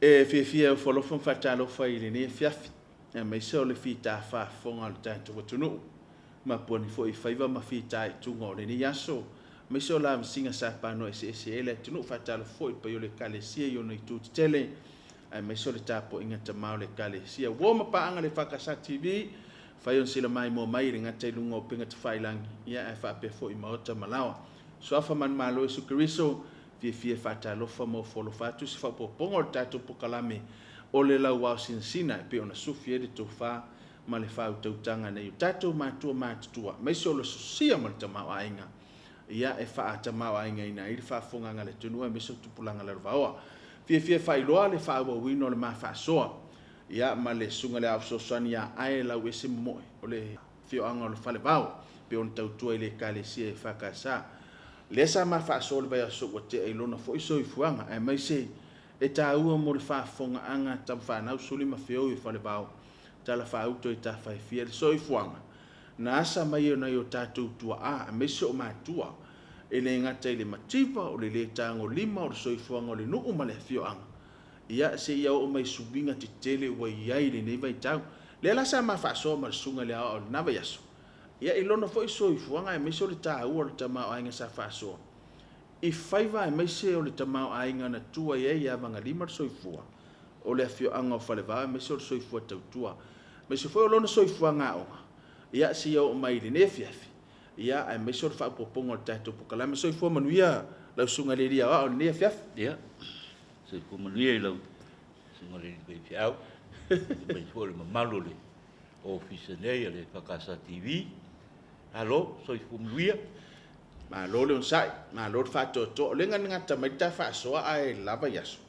e fia folofo fatalo fai le ne fiafi e mai se o le fita fa fonga le tanto tunu ma poni foi faiva ma fita e tungo le ni yaso mai se o la singa sa pa no se ele tunu fatalo foi pa yo le kale sia yo no tu tele e mai se o le tapo inga te mau le kale sia wo ma pa anga le fakasa tv fai on sila mai mo mai ringa te lungo pinga te failang ia e fa pe foi ma ota malawa so afa man malo su kristo fia fatalo fa mo folo fatu se fa popongo tatu pokalame o le lau wa sinsina pe ona sufi e to fa ma le fa utanga nei tatu matua matua mai so lo sia ma te ma ainga ia e fa ta ma ainga ina i fa fonga ngale tunu e meso tupulanga le vaoa fia fa iloa le fa wa wino le ma fa so ia ma le sunga le afso sonia ai la wese mo o le fio anga le fa le vao pe on tautua ile kale sia fa ka sa lesa ma fa so le ba so o te ilona fo iso ifuanga e mai se e ta ua mo le fa fonga anga tam fa na usuli ma fio i fa le bao ta la fa auto i ta fa fia so ifuanga na asa mai na yo tatu tua a me so ma tua ele ngata ile mativa o le tango lima o so ifuanga le no ma le fio anga ia se ia o mai subinga te tele wa ia ile nei vai tau le la sa ma fa so ma sunga le o na va yaso ia ilona fo iso ifuanga e meso le ta ua le tama ainga sa fa so i faiva e meso o le tama ainga na tua ia vanga lima so ifua o le fio anga o fale va meso so ifua tau tua meso fo lona so ifuanga o ia si o mai le nefiafi ia e meso fa popongo tato pokala meso ifua manuia la sunga le dia o nefiafi ia so ko manuia la sunga le be fiao be fo le malole office nei le fakasa tv alo so ifumluia ma lo le sai ma lo fa to le ngata mai ta fa so ai lava yaso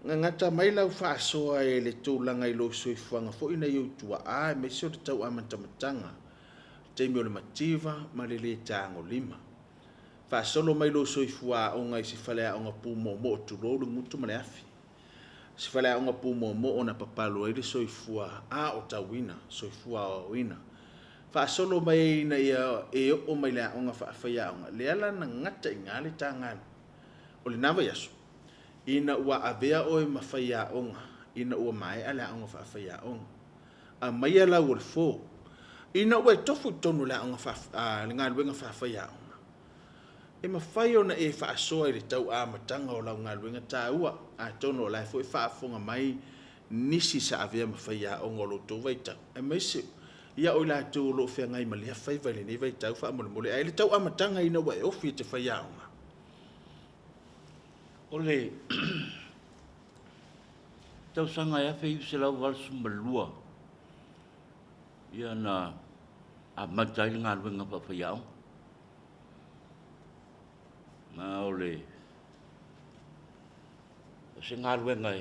ngata mai la fa so ai le tulanga i lo so ifuanga fo ina yo tua a me so tau amanta matanga te mi le mativa ma le tango lima fa solo mai lo so ifua o ngai si fale o nga pu mo tu lo ngutu ma le afi si fale o nga pu mo ona papalo i le so ifua a o tawina so ifua o wina fa solo mai na ia e o mai la onga fa ya onga le ala na ngata ngale tanga o le nava yaso ina wa avea o ma fa ya onga ina o mai ala onga fa ya onga a mai ala o fo ina o tofu tonu la onga fa le ngal wenga fa ya onga e ma fa yo na e fa so i le tau a matanga o la ngal wenga ta ua a tono la fo fa fonga mai nisi sa avea ma fa ya onga lo to vaita e mai se ia o la tu lo fe ngai mali fa vai le ni vai tau fa mo le ai le tau amatanga ina wa o fi te fa ya nga ole tau sanga ya fe se la wal sumbalua ia na a matai ngal wenga fa ya ma ole se ngal wenga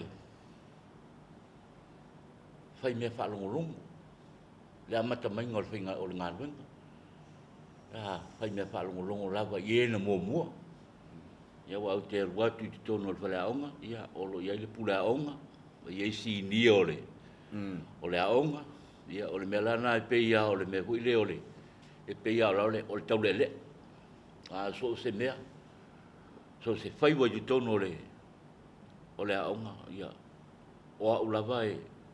fai me fa long le amata mai ngol finga o ngal wen fai me fa longo lava ye na mo ya wa te wa tu to no fa la onga ya o lo ya le pula onga ye si ni ole o le onga ya o le melana pe ya o le me hu le ole e pe ya o le tau le so se me so se fai wa tu no le o le onga ya o lava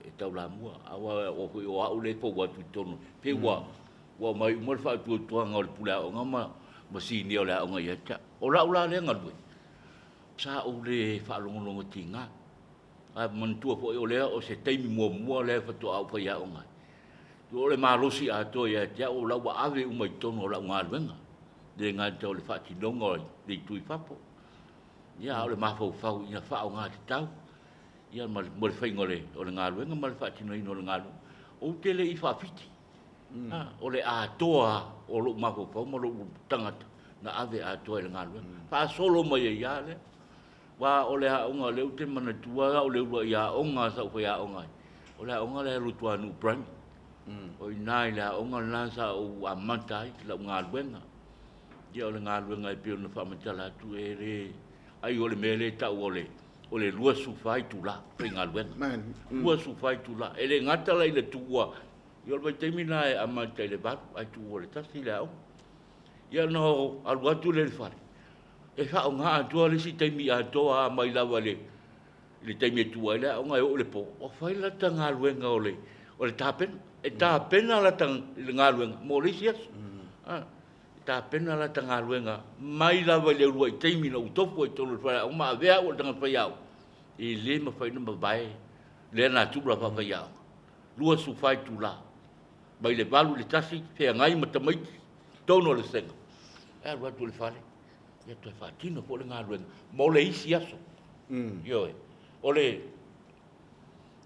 e tau la mua awa o le po wa tu tonu pe wa mai mo fa tu ngol pula o ngama mo si ni o la o ya cha o la le ngal bu sa o le fa longo tinga a mon tu po o le o se te mi mo le fa tu au fa ya o ngai o le marosi a to ya cha o la wa ave o mai tonu la ngal wenga de ngal to le fa ti longo de tu fa po ya o le ma fa ya fa o ngai tau ia mal fai ngole o le ngalu nga mal fa tino ino le ngalu o tele I fa fiti o le a toa o lo ma ko mo lo tangata na ave a toa le ngalu fa solo mo ia le wa o le a nga le te mana tua o le ia o nga sa o ia o nga o le o nga le lu tua nu brand o nai la o nga la sa o amantai la ngalu nga ia o le ngalu nga pe no fa matala tu ere ai o le mele ta o le lua su fai tu la pringa wen lua su fai tu la ele ngata la ile tua yo vai termina a ma tele ba ai tu le tasi la ya no al watu le fa e fa nga tu le si temi a to a mai la vale le taimi tu ai la o ngai o le po o fai la tanga luenga o le tapen e tapena la tang nga luenga mo le sias tapena la tanga luenga mai la va le rua taimi no topo e tolu fa o ma vea o tanga fa yao e le ma fai no bai le na tu la fa yao lua su fai tu la bai le valu le tasi fe ngai ma tamai tono le senga e rua tu le fale ya tu fa tino po le nga luenga mo le siaso yo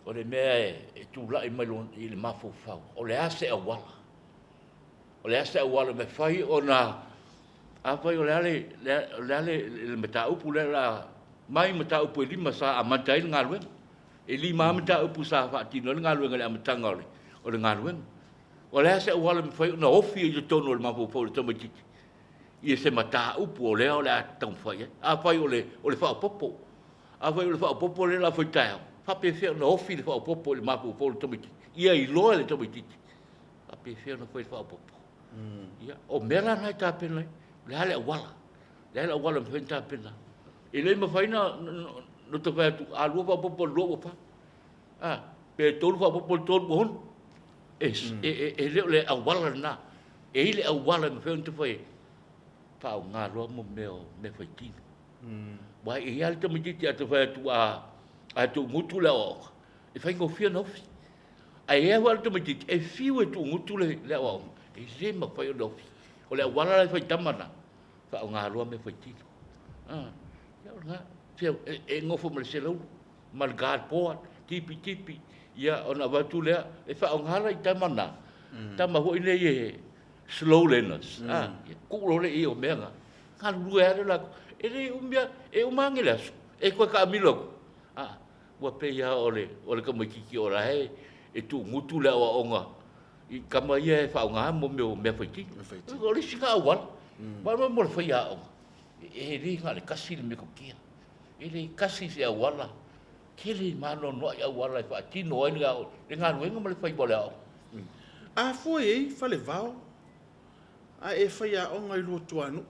ole mea e tu la i mai lon i le mafo fa ole ase a wala me fai ona a fai ole ale le meta upu le la mai meta upu lima sa a matai nga luenga e lima meta upu sa fa tino nga luenga le amatanga ole nga luenga ole ase a wala me fai ona ofi i tono le mafo fa le tomo titi i se mata upu ole a tang fai a fai ole fa popo a vai le fa popo le la foi tai fa pe fe no ofi le fa popo le mapu po le tomiti ia i lo le tomiti fa pe fe no foi fa popo ia o mela na ta pena le ale wala me fe ta pena e le ma fai na no to fa tu a lo fa popo lo fa pe to fa popo to bon e le a wala na e le a wala me fe to foi fa nga lo mo me foi ti wa e al te miti atu fa tu mutu la o e fa ngo fia no ai e wa te miti e fiu tu mutu le o e se ma fa no o le wala fa tamana fa nga ro me fa ti ya nga fia e ngo fo me se lo mal gal po tipi ya ona va tu le e fa nga la tamana tama ho ine ye slow learners ku lo le e o me nga ka lu e la ele umbia e umangela e ko ka milo wa pe ya ole ka miki ora e tu ngutu la wa onga i kama ye fa nga mo me fa ti ole sika wa mo fa ya e ri nga le kasi me ko kia ele kasi se wala kele mano no ya wala fa ti no nga wenga mo le fa bola a foi fa le vao a e fa ya onga i lo tuanu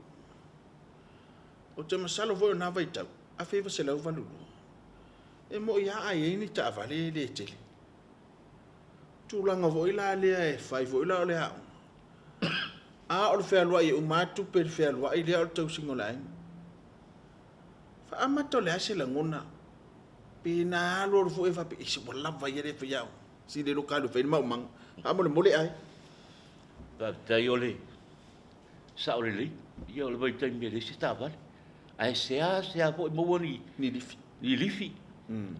o te masalo foi na vai tau a feva se lau valu e mo ia ai ni ta vale le tele tu langa voi la le e fai voi la le a o fe alwa i o matu per fe alwa i le o tau singolai fa amato le ase la ngona pina lo fo e fa pe se bola vai le fe ya si le local fe ma mang a mo le mole ai ta taiole sa o le io le vai tai me le si ta vale ai sea po mo ni lifi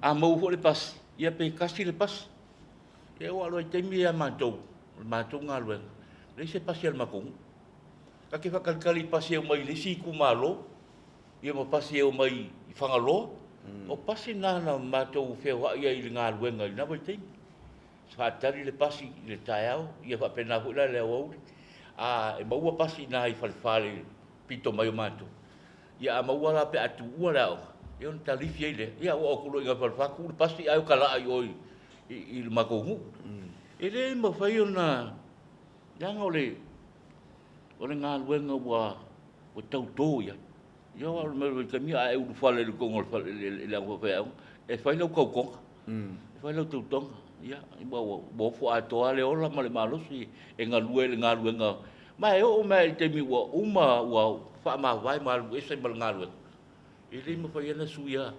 a mo fo le pas ia pe kasi le pas e o alo te mi a matou nga lo le se pas el makung ka ke fa kalkali pas e mai le si ku malo ia mo pas e mai fangalo o pas na matou fe wa ia i nga lo nga na vai te fa tari le pas le taiao ia fa pena fu la le o e mo wa pas na i falfale pito mai matou ia mawala pe atu ua e on talifi ile ia o ko inga fa ku pasti ai kala ai oi i makongu ele mo fai ona yang ole nga luenga wa o tau to ia yo al me ke mi ai u fa le ko ngol fa le ngo fa e fai lo ko ko e fai lo tu tong ia bo fo a to ale ola ma le malo si e nga luenga mai o mai te mi wa wa fa ma vai ma e se mal ngalu ele mo fa yana suya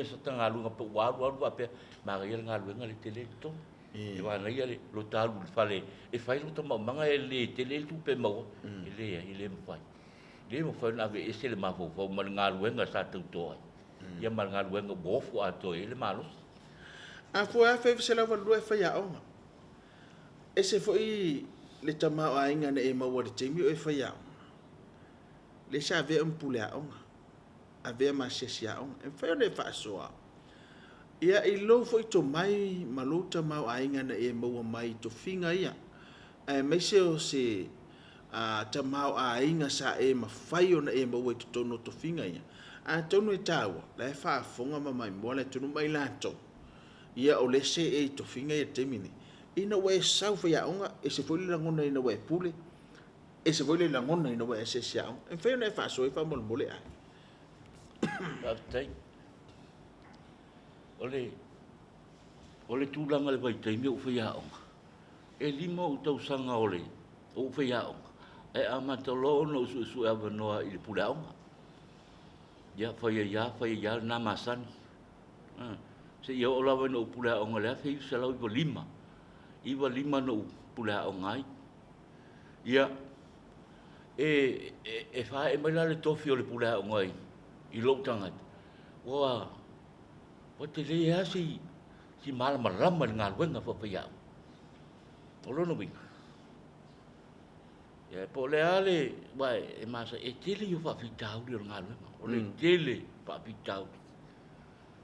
sa tanga lu ngapa wa pe ma ga ngalu ngali tele to e wa na ia lo talu fale e fai lo to manga ele tele tu pe mo ele mo fa na ve ese le ma fo mal ngalu nga sa tu to ia mal ngalu nga bo fu a to ele malo a fo a fe se la va lu e fa ya o ese foi le tama a inga e ma wa te mi e fa ya le sa ve un pula onga a ve ma se sia onga e fa le fa soa ia i lo foi to mai maluta ma ainga na e mo mai to finga ia e me se o se a ta ma ainga sa e ma fai ona e mo to tono to finga ia a tono e tawa le fa fonga ma mai mo le tono mai lato ia o le se e to finga e temini ina we sa fa ya onga e se foi la ngona ina we pule e se voi le langona ina wa se sia en fe na fa so fa mo le ai tai o le tūlanga le vai teimi o whaia onga. E lima o tau sanga o whaia onga. E amatalo no su ava noa i le pula onga. Ia whaia nā masani. Se ia o lawa no pula onga lea whai salau iwa lima. Iwa lima no pula onga ai. Ia e whae mai la le tofi o le pula onga ai. I lo tangat. Wa te lea si malama rama ngā wenga whawhia. O lono winga. Ia po le ale, wai, e masa, e tele i o whawhitau li o ngā wenga. O le tele whawhitau.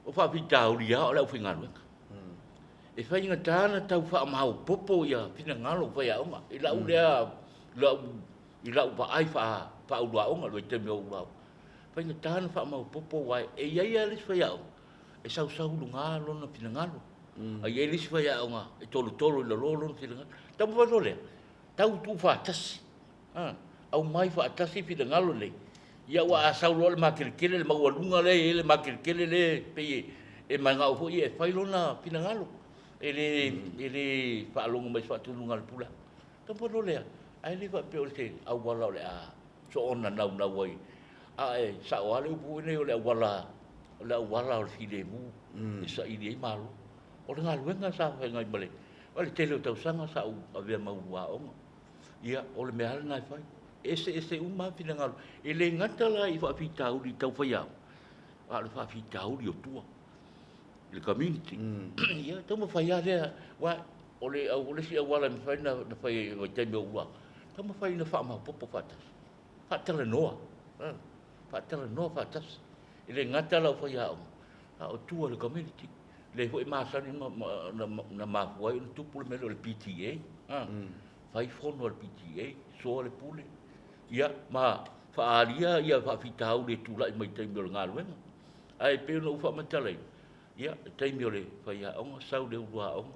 O whawhitau li a o lau whi ngā wenga. E whai inga tāna tau whaamau popo ia whina ngalo whai aonga. I lau lea, i lau pa ai whaurua onga, loi te meo urau. Whai inga tāna whaamau popo wai, e iai alis whai aonga. E sau lunga lona whina ngalo. Ai alis whai aonga, e tolu i la lolo whina ngalo. Tau mwano lea, tau tu whaatasi. Au mai whaatasi whina ngalo lei. Ia wa a sau loa le makirikele, le maualunga le, le makirikele le, pei e mai ngau hoi e whai lona whina ngalo. Ele whaalonga mai whaatulunga le pula. Tau mwano lea, ai le whapeo le te au wala o le a so ona nau ai. A e sa o ale upu ene o le wala o le file mu. E sa ili e malo. O le ngā luenga sa whaingai male. O le tele o tau sanga sa u a vea maurua onga. Ia, o le mea ngai whai. Ese uma whina ngalo. E le ngata la i whaapitauri tau whaiau. A le whaapitauri o tua. Le community. Ia, tau ma whaia lea. O le si awala mi whai na whai o te mea ua. Tau ma whai na whaamau popo whatas. Whatala noa. Whatala noa whatas. E le ngata la o whaiau. O tua le community. Le hoi maasani na mafuai na tupu le mele o le PTA. Whai whono o le PTA. So le pule. Ia, ma whaalia ia whaafitau le tūlai mai teimi o le ngā luenga. Ai peo na uwha matalai. Ia, teimi o le whaia onga, sau le urua onga.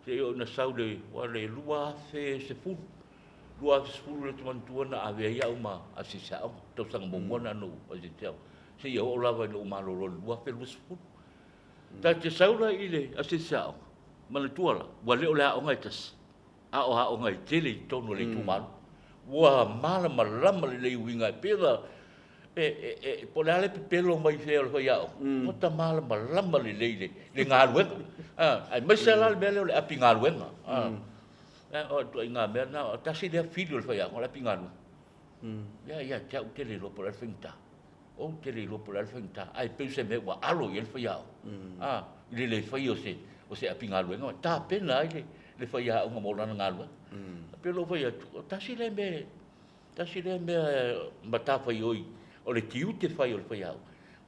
Se o na sau le lua fe se fulu. Lua fe se fulu le tumantua na awea ia uma a se sa onga. Tau sanga momona no a se tau. Se ia o lawa ina umalolo lua fe lua se fulu. Ta te saura i le a se sa onga. Mana tuala, wa leo le a onga i tas. A o ha onga i tele i tono le tumalu. Wa malama lama le uinga e pela po le ale pelo mai feo le ia o ta malama lama le ngā luenga ai mai se la le le api ngā luenga o tu ngā mea na o tasi le filio le ia o le api ngā luenga ia tau tele lo por el finta o tele lo por el finta ai pe se me wa alo i le ia le fai o se api ngā luenga ta pena ai le whaia o ngā ngā lua. Pelo whaia, tasi le me mata whai oi, o le tiu te whai o le whaia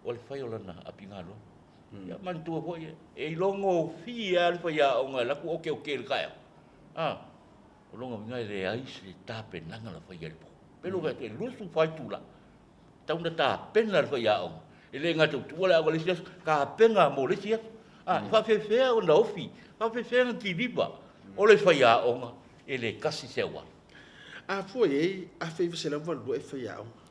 o le whai o lana api ngā lua. Ia mantua whaia, e longo whia le whaia o ngā laku oke le kaya. O longo ngai le ais le tāpe nanga la whaia le po. Pelo whaia te lusu whai tūla. Tauna tā pena le whaia o. E le ngā tau tua le awale sias, ka penga mo le sias. Whawhewhea o na ofi, whawhewhea na tiriba. O le whaia onga, e le kasi sewa. A fwoi a whaiwa se lawa lua e whaia onga.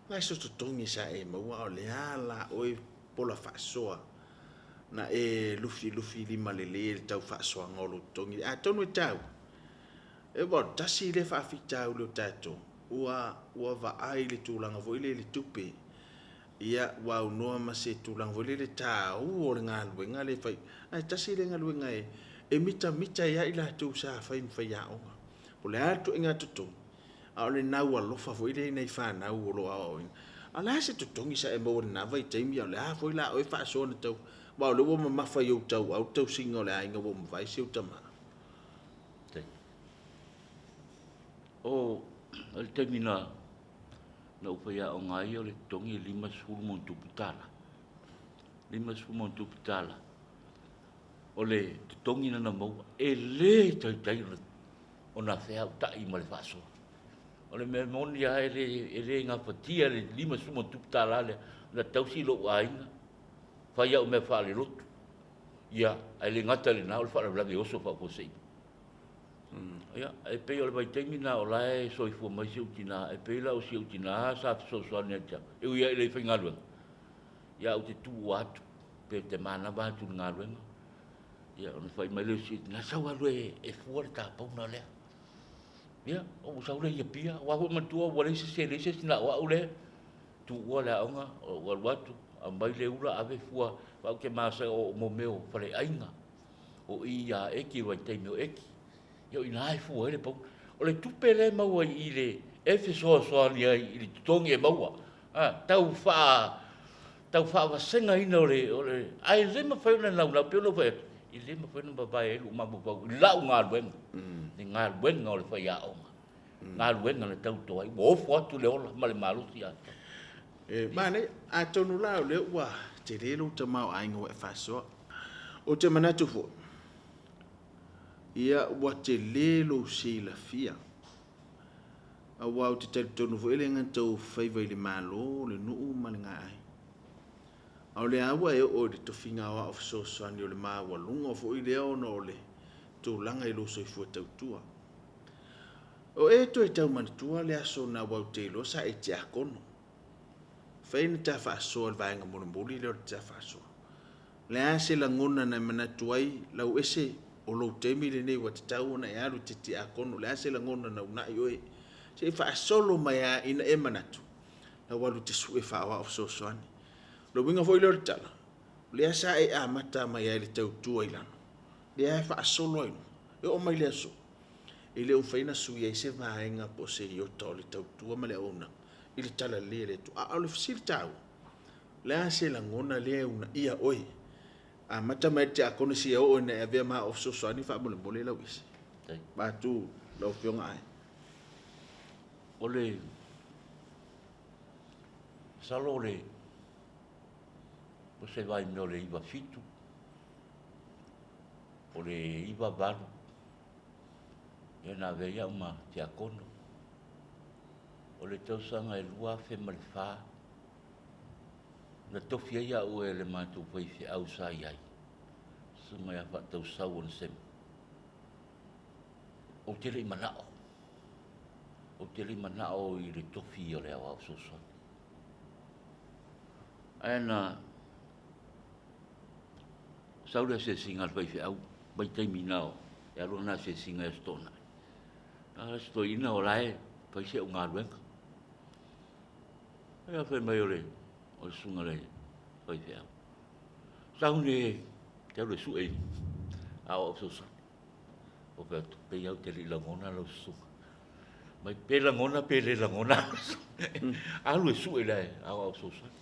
Lai so tutongi sa e maua o le ala o e pola whaasoa. Na e lufi lima le le tau whaasoa ngolo tongi. A tonu e tau. E wa tasi le whaafitau leo tato. Ua wa ai le tūlanga vo ile le tupe. Ia wa unoa ma se tūlanga vo ile le tau o le ngā luenga le whai. Ai tasi le ngā luenga e mita ia ila tu sa fai whaia onga. O le atu inga tutu. A ole nau alofa fo ile nei whanau o lo ao inga. A la se tutongi sa e mo na vai taimi o le a fo ila o e whaasoa na tau. Wa o le wama mawhai au tau singa o le ainga wama vai siu tama. O le taimi na upaya o ngai o le tongi 5 montuputala. 5 montuputala. O le tongi na mau e le tai o na fea tai ma le faso o le memonia e le nga patia le 5 montuputala le na tausi lo ainga fai o me fa le lotu ia le ngata le na o fa la de oso fa posei ia e pe o le vai termina o lai so i fu mai si utina e pe la o si utina sa so so ne ta e ia le finga lu ia o te tu atu pe te mana ba tu ngā ruenga. Ia, ona whai mai leo si, ngā sau alue e fuare tā pauna lea. Ia, o sau le ia pia, wahu matua, wale se le se sina wa ule. Tu ua le aonga, o waluatu, a mai le ura ave fua, wau ke masa o momeo, whare ainga. O ia eki, wai teimeo eki. Ia, ina ai fua ele pau. O le tupe le maua i le, efe soa soa ni ai, i le tutongi e maua. Tau wha wasenga ina o le, ai le ma whai una nau, pio lo whai, i le ma whai una babai e lu mamu pau, i lau ngā luenga. Ni ngā luenga o le whai a onga. Ngā luenga le tau toa, i wofo atu le ola, ma le malusi atu. Mane, a tonu lao le ua, te lelo te mau ainga wa e whasoa. O te manatu fo. Ia ua te lelo si la fia. A wau te tonu fo ele ngantau whaiva i le malo, le nuu malinga ai. Au le awa e o le tofinga wa of so swani o le maa wa lunga fo i le ona o le tūlanga i loso i fua tautua. O e to e tau manatua le aso na wau te losa e te akono. Whaina ta whaasoa le vaenga monamboli leo te whaasoa. Le ase la ngona na manatuai lau ese o lo temi le nei wa te tau na e alu te akono. Le ase la ngona na unai oe. Se whaasolo mai a ina e manatu. Na walu te sue whaawa of so swani. Lo winga foi lor tala. Le asa e a mata mai ai le tau tua ilano. Le a fa solo ino. E o mai le aso. E le o faina sui ai se vaenga po se i o tau le tau tua ma le ona. I le tala le tu. A le fisir tau. Le asa la ngona le una ia oi. A mata mai te akone si o ne e vea ma of so swani fa mole mole la wisi. Ba tu la o fionga ai. Ole salo le o se vai no le iwa fitu, o le iwa baru, e na veia uma te akono, o le tausanga e lua fe malifā, na tofia ia ue le mātou whaiwhi au sa iai, sumai a whatau sau on sem. O te rei manao, i le tofi o le awa o sosoni. Aena, saura se singa al whaiwhi au, bai teimi nao, e alona se singa e stona. Sto ina o lae, whaise o ngā ruenga. E a whai mai o le, o le sunga le, whaiwhi au. Saune, te au le su e, awa o sosoni. O ka pei au te li langona lau sunga. Mai pe langona, pe le langona. Alu e su e lae, awa o sosoni.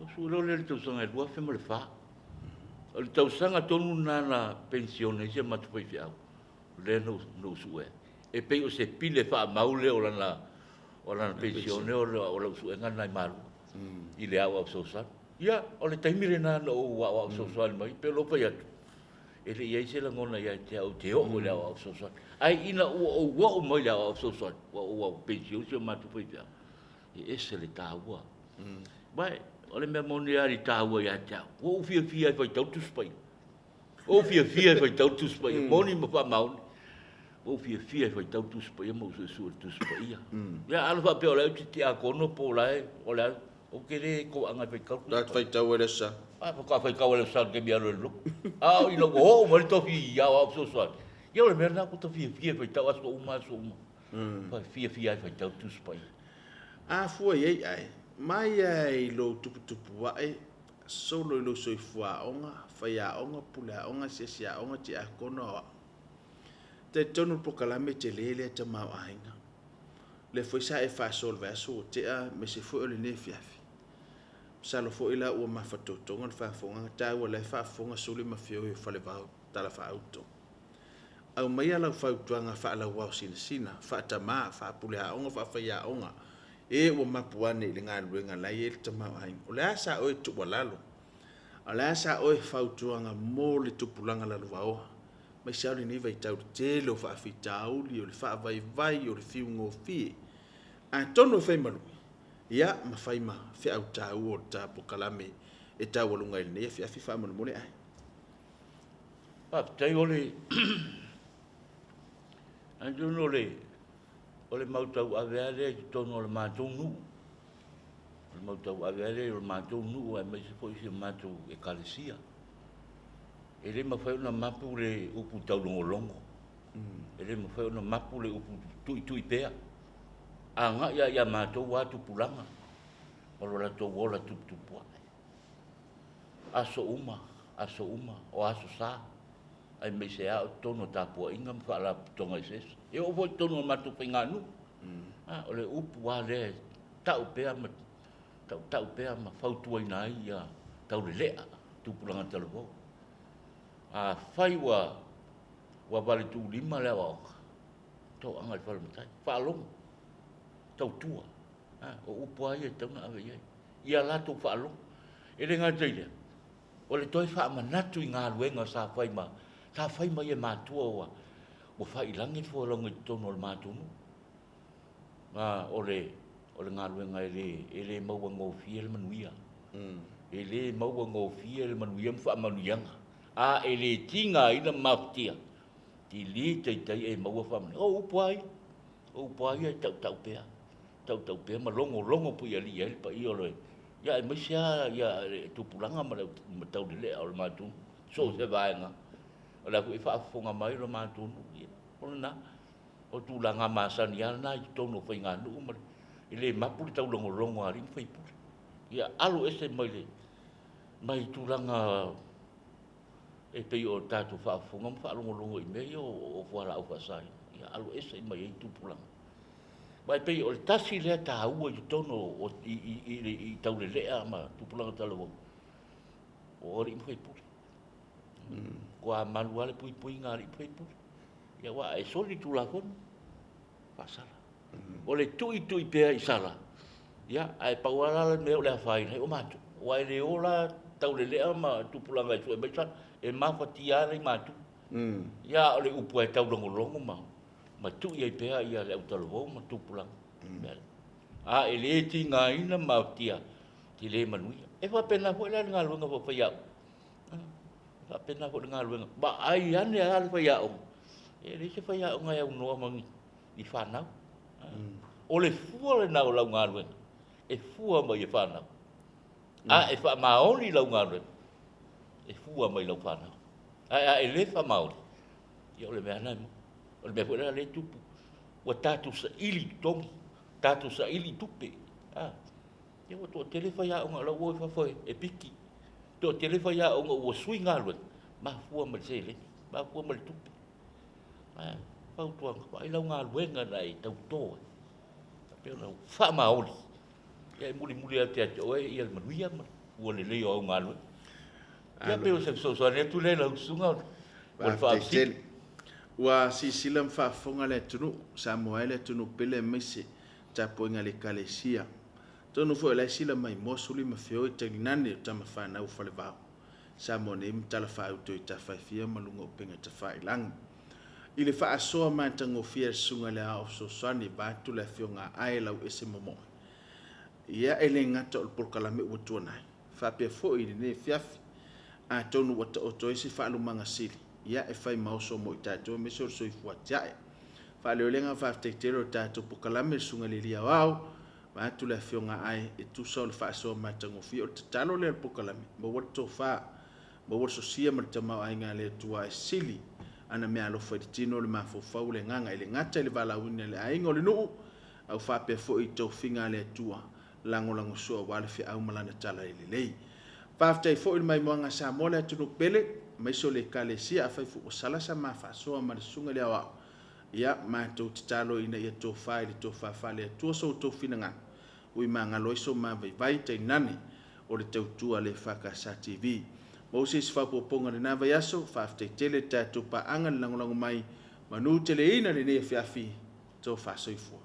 O su lo le tau sanga e lua whema le wha. O le tau sanga tonu nana pensione se matu pai fiau. Le no su e. E pei o se pile wha maule o lana pensione o la su e ngana i maru. I le awa o sosoni. Ia, o le taimire nana o awa o sosoni mai, pe lo pai atu. E le iai se langona ia te au te o le awa o sosoni. Ai ina ua o mai le awa o sosoni. Ua o pensione se matu pai fiau. E ese le tā ua. Bai, o le mea moni ari tāua ia te au. O fia e whai tautu spai. O fia e whai tautu spai. Moni ma wha mauni. O fia e whai tautu spai. Mo se sua tu spai ia. Ia ala wha peo leo te akono po lae. O leo. O kere ko anga whai kautu spai. Dat whai tau e resa. Ka whai kau ele sa ke mea lo lo. Au ino ko ho mari tofi ia wa so so. Ia le mea na ko tofi e whai tau aso uma. Whai fia e whai tautu spai. A fua iei ai. Mai ai lo tupu wae solo lo soi fua onga fai a onga pula onga se a onga te akono te tonu pokalame te lele te mau ainga le foi sa e fa sol verso te a me se foi le nefiafi sa lo foi la o mafato tonga fa fonga ta o le fa fonga soli mafio e fa le va tala fa auto au mai ala fa tuanga fa la wa sina fa tama fa pula onga fa fai a onga e o mapuane le ngā ruenga lai e te mau hain. O le asa oe tuwa lalo. O le asa oe whautuanga mō le tupulanga lalo waoha. Mai sauri ni vai tau te lo whaafitauli o le whaavai o le whiungo fie. A tono whai marui. Ia ma whai ma whi au tau o ta pokalame e tau walunga ili nei. Whiafi whaamana mole ai. Tai ole. Antono ole. O le mautau avea lea ki tono o le mātou nu. O le mau tau avele o mātou nuu ai mai se fo isi mātou e kalesia. E le mawhai una mapu le upu tau longo. E le mawhai una mapu le upu tui pea. A ngā ia mātou wātu pulanga. Olo la tō wola tupua. Aso uma, o aso sā. Ai mai se ao tono tāpua inga mwhaala tonga i sesu. E o voi tono mātou whainganu. O le upu wā le tau pea ma whautua ina ia tau le lea tupulanga talavo. A whai wa wale tu lima lea wa oka. Tau anga i whalamatai. Whaalongo. Tau tua. O upu ai e tauna awe iai. Ia lato whaalongo. E le ngā teile. O le toi whaamanatu i ngā luenga sa whai ma. Tā whai mai e mātua wa. O whai langi whualonga i tono le mātunu. O le ngā luenga e le maua ngō fia le manuia. E le maua ngō fia le manuia mwha manuianga. A e le tinga ina maftia. Ti li teitai e maua whamani. O upuai e tau pea. Tau pea ma longo pu ia li e pa i oloe. Ia e maisia ia tupulanga ma tau le lea o le mātunu. So se vaenga. O la ku e whaafonga mai o le mātunu. O le nā. O tūlanga māsani ana i tono whainga nuu ma. I le mapuri tau longo a ring whaipuri. Ia alo ese mai le. Mai tūlanga e pei o tātou whaafonga ma whaalongo i mei o whala au whasai. Ia alo ese mai e tūpulanga. Mai pei o le tasi lea tā ua i tono i tau le lea ma tūpulanga talawo. O ring whaipuri. Kua manuale pui ngā ring whaipuri. Ia wa e soli tūlafonu. Pasala. O le tui pea i sala. Ia, ai pauala le meo le hawhai nei o mātu. O ai le ola tau le lea ma tupulanga i tue meisa, e mawhatia nei mātu. Ia, o le upu ai tau longo ma. Ma tui ai pea ia le autalawau ma tupulanga. A, e le ti ngā ina mawhatia, ti le manuia. E whapena hoi le ngā luenga wa whaiau. Whapena hoi le ngā luenga. Ba ai ane a le whaiau. E le se whaiau ngai au noa mangi i whanau. O le fua le nau lau ngā luenga. E fua mai e whanau. A e wha maori lau ngā luenga. E fua mai lau whanau. A e le wha maori. Ia o le mea nai mo. O le mea fuera le tupu. Ua tātou sa ili tongi. Tātou sa ili tupe. Ia o tō tele whai au ngā lau oi whawhoi e piki. Tō tele whai au ngā ua sui ngā luenga. Ma fua mai se le. Ma fua mai tupe. Pau tuanga, wai lau ngā luenga nei tau tōa. Peo nau wha maori. Ia e muri a te ate oe, ia le manuia ma. Ua le leo au ngā luenga. Ia peo se sosoane atu le lau sunga. O le wha apsili. Ua sisila mwhaafonga le tunu, sa moa le tunu pele mese, tapo inga le kalesia. Tonu fo le sila mai mosuli ma feo i talinane o tama whanau whale vau. Sa moa ne imtala whaauto i ta whaifia malunga o penga ta whailangi. I le whaasoa mātango fia sunga le ao sosani bātu le fio ngā ae lau ese momoi. Ia e le ngata o le porkalame ua tuanai. Whapea fo i ne fiafi. A tonu wata o toisi whaalumanga sili. Ia e whai mauso mo i tātou me sor soi fuatiae. Whaleo lenga whaftektero tātou porkalame sunga le lia wau. Bātu le fio ngā ae e tusa o le whaasoa mātango fia o tatalo le porkalame. Ma wato wha. Ma wato sia maritamau ai ngā le tua e sili. Ana mea alofa i tino le mafofau le nganga i le ngata i le valauina le ainga o le nuu au whapea fo i tau whinga le atua lango sua wale fi au malana tala i le lei. Whaftai fo i le mai moanga sa mole atunu pele maiso le kale sia a whaifu o salasa mawhasoa ma le sunga le awao. Ia mātou titalo ina ia tō whai le tō whawha le atua so tō whinanga. Ui mga loiso ma vai tai nane o le tautua le whakasa TV. Moses whapoponga le nawa yaso, whaaftei tele tātou pa angan langolango mai, manu tele ina le nea fiafi, tō whaasoifua.